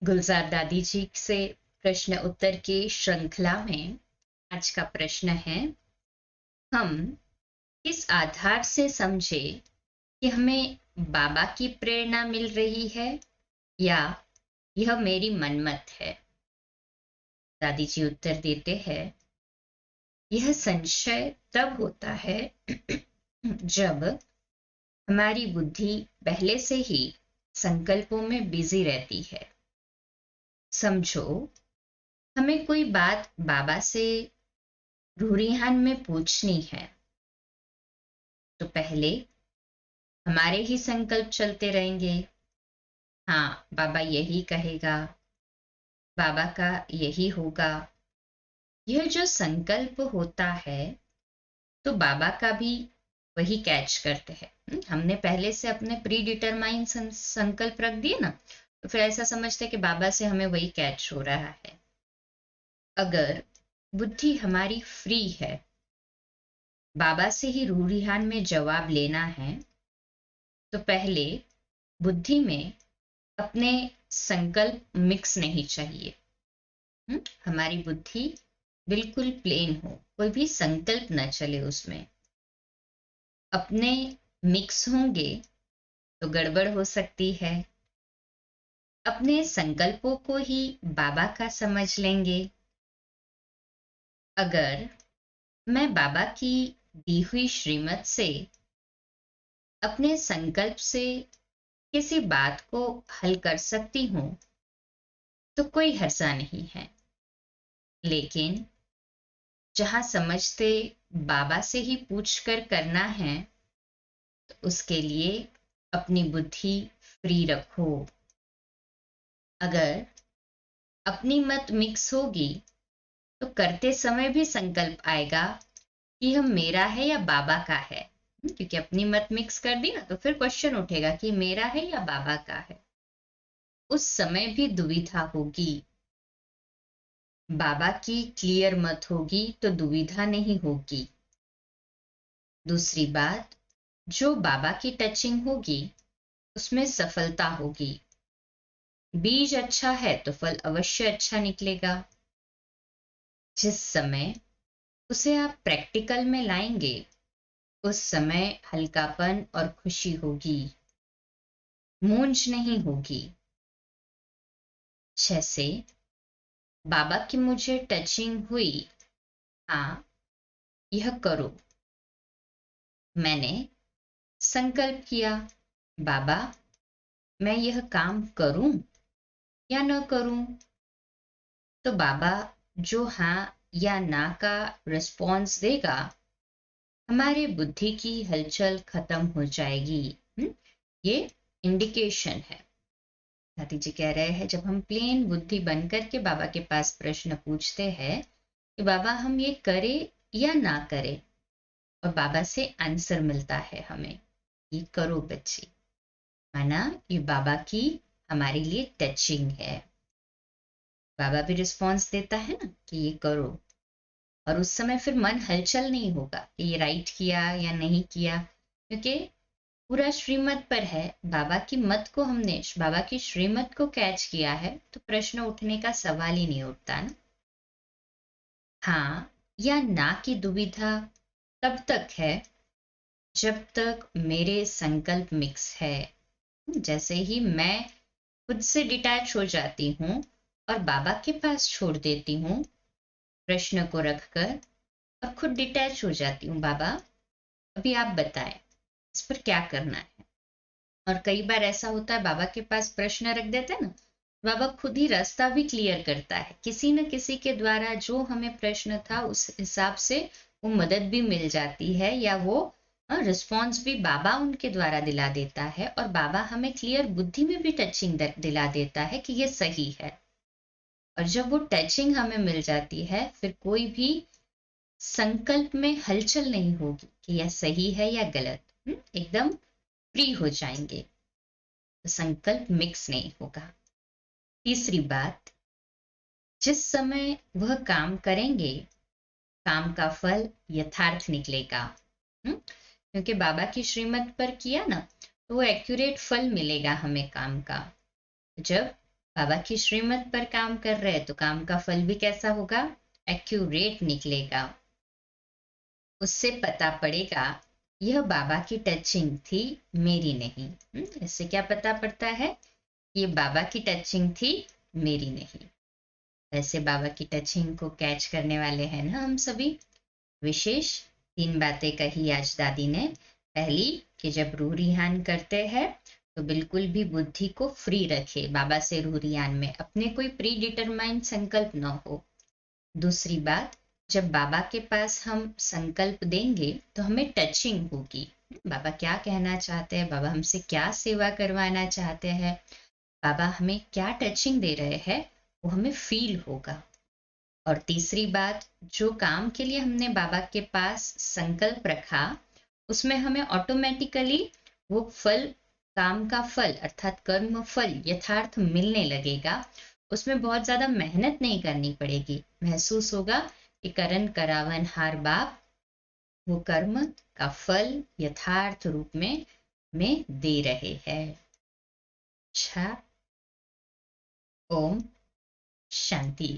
गुलजार दादी जी से प्रश्न उत्तर की श्रृंखला में आज का प्रश्न है, हम किस आधार से समझे कि हमें बाबा की प्रेरणा मिल रही है या यह मेरी मनमत है। दादी जी उत्तर देते हैं, यह संशय तब होता है जब हमारी बुद्धि पहले से ही संकल्पों में बिजी रहती है। समझो, हमें कोई बात बाबा से रूरिहान में पूछनी है तो पहले हमारे ही संकल्प चलते रहेंगे। हाँ, बाबा यही कहेगा, बाबा का यही होगा। यह जो संकल्प होता है तो बाबा का भी वही कैच करते हैं। हमने पहले से अपने प्री डिटरमाइन संकल्प रख दिए ना, तो फिर ऐसा समझते कि बाबा से हमें वही कैच हो रहा है। अगर बुद्धि हमारी फ्री है, बाबा से ही रूरिहान में जवाब लेना है, तो पहले बुद्धि में अपने संकल्प मिक्स नहीं चाहिए। हमारी बुद्धि बिल्कुल प्लेन हो, कोई भी संकल्प न चले उसमें। अपने मिक्स होंगे तो गड़बड़ हो सकती है। अपने संकल्पों को ही बाबा का समझ लेंगे। अगर मैं बाबा की दी हुई श्रीमत से अपने संकल्प से किसी बात को हल कर सकती हूं तो कोई हर्जा नहीं है। लेकिन जहां समझते बाबा से ही पूछकर करना है, तो उसके लिए अपनी बुद्धि फ्री रखो। अगर अपनी मत मिक्स होगी तो करते समय भी संकल्प आएगा कि यह मेरा है या बाबा का है। क्योंकि अपनी मत मिक्स कर दी ना, तो फिर क्वेश्चन उठेगा कि मेरा है या बाबा का है। उस समय भी दुविधा होगी। बाबा की क्लियर मत होगी तो दुविधा नहीं होगी। दूसरी बात, जो बाबा की टचिंग होगी उसमें सफलता होगी। बीज अच्छा है तो फल अवश्य अच्छा निकलेगा। जिस समय उसे आप प्रैक्टिकल में लाएंगे, उस समय हल्कापन और खुशी होगी, मूंझ नहीं होगी। जैसे बाबा की मुझे टचिंग हुई, हाँ यह करो। मैंने संकल्प किया, बाबा मैं यह काम करूं या न करूं। तो बाबा जो हाँ या ना का रिस्पॉन्स देगा, हमारे बुद्धि की हलचल खत्म हो जाएगी। ये इंडिकेशन है। दादी जी कह रहे हैं, जब हम प्लेन बुद्धि बनकर के बाबा के पास प्रश्न पूछते हैं कि बाबा हम ये करें या ना करें, और बाबा से आंसर मिलता है हमें, ये करो बच्ची, माना ये बाबा की हमारे लिए टचिंग है। बाबा भी रिस्पॉन्स देता है ना कि ये करो, और उस समय फिर मन हलचल नहीं होगा कि ये राइट किया या नहीं किया, क्योंकि पूरा श्रीमत पर है। बाबा की मत को हमने, बाबा की श्रीमत को कैच किया है, तो प्रश्न उठने का सवाल ही नहीं उठता ना। हाँ या ना की दुविधा तब तक है जब तक मेरे संकल्प मिक्स है। जैसे ही मैं खुद से डिटैच हो जाती हूँ और बाबा के पास छोड़ देती हूँ प्रश्न को रखकर, और खुद डिटैच हो जाती हूँ, बाबा अभी आप बताएं इस पर क्या करना है। और कई बार ऐसा होता है, बाबा के पास प्रश्न रख देते हैं ना, बाबा खुद ही रास्ता भी क्लियर करता है। किसी न किसी के द्वारा जो हमें प्रश्न था उस हिसाब से वो मदद भी मिल जाती है, या वो रिस्पॉन्स भी बाबा उनके द्वारा दिला देता है, और बाबा हमें क्लियर बुद्धि में भी टचिंग दिला देता है कि ये सही है। और जब वो टचिंग हमें मिल जाती है, फिर कोई भी संकल्प में हलचल नहीं होगी कि यह सही है या गलत। एकदम फ्री हो जाएंगे, तो संकल्प मिक्स नहीं होगा। तीसरी बात, जिस समय वह काम करेंगे काम का फल यथार्थ निकलेगा। क्योंकि बाबा की श्रीमत पर किया ना, तो वो एक्यूरेट फल मिलेगा हमें काम का। जब बाबा की श्रीमत पर काम कर रहे हैं तो काम का फल भी कैसा होगा? एक्यूरेट निकलेगा। उससे पता पड़ेगा यह बाबा की टचिंग थी, मेरी नहीं। इससे क्या पता पड़ता है? ये बाबा की टचिंग थी, मेरी नहीं। वैसे बाबा की टचिंग को कैच करने वाले हैं ना हम सभी। विशेष 3 बातें कही आज दादी ने। पहली, कि जब रूह रिहान करते हैं तो बिल्कुल भी बुद्धि को फ्री रखे, बाबा से रूह रिहान में अपने कोई प्री डिटरमाइंड संकल्प न हो। दूसरी बात, जब बाबा के पास हम संकल्प देंगे तो हमें टचिंग होगी। बाबा क्या कहना चाहते हैं, बाबा हमसे क्या सेवा करवाना चाहते हैं, बाबा हमें क्या टचिंग दे रहे हैं, वो हमें फील होगा। और तीसरी बात, जो काम के लिए हमने बाबा के पास संकल्प रखा उसमें हमें ऑटोमेटिकली वो फल, काम का फल अर्थात कर्म फल यथार्थ मिलने लगेगा। उसमें बहुत ज्यादा मेहनत नहीं करनी पड़ेगी। महसूस होगा कि करन करावन हार बाप वो कर्म का फल यथार्थ रूप में दे रहे हैं। अच्छा, ओम शांति।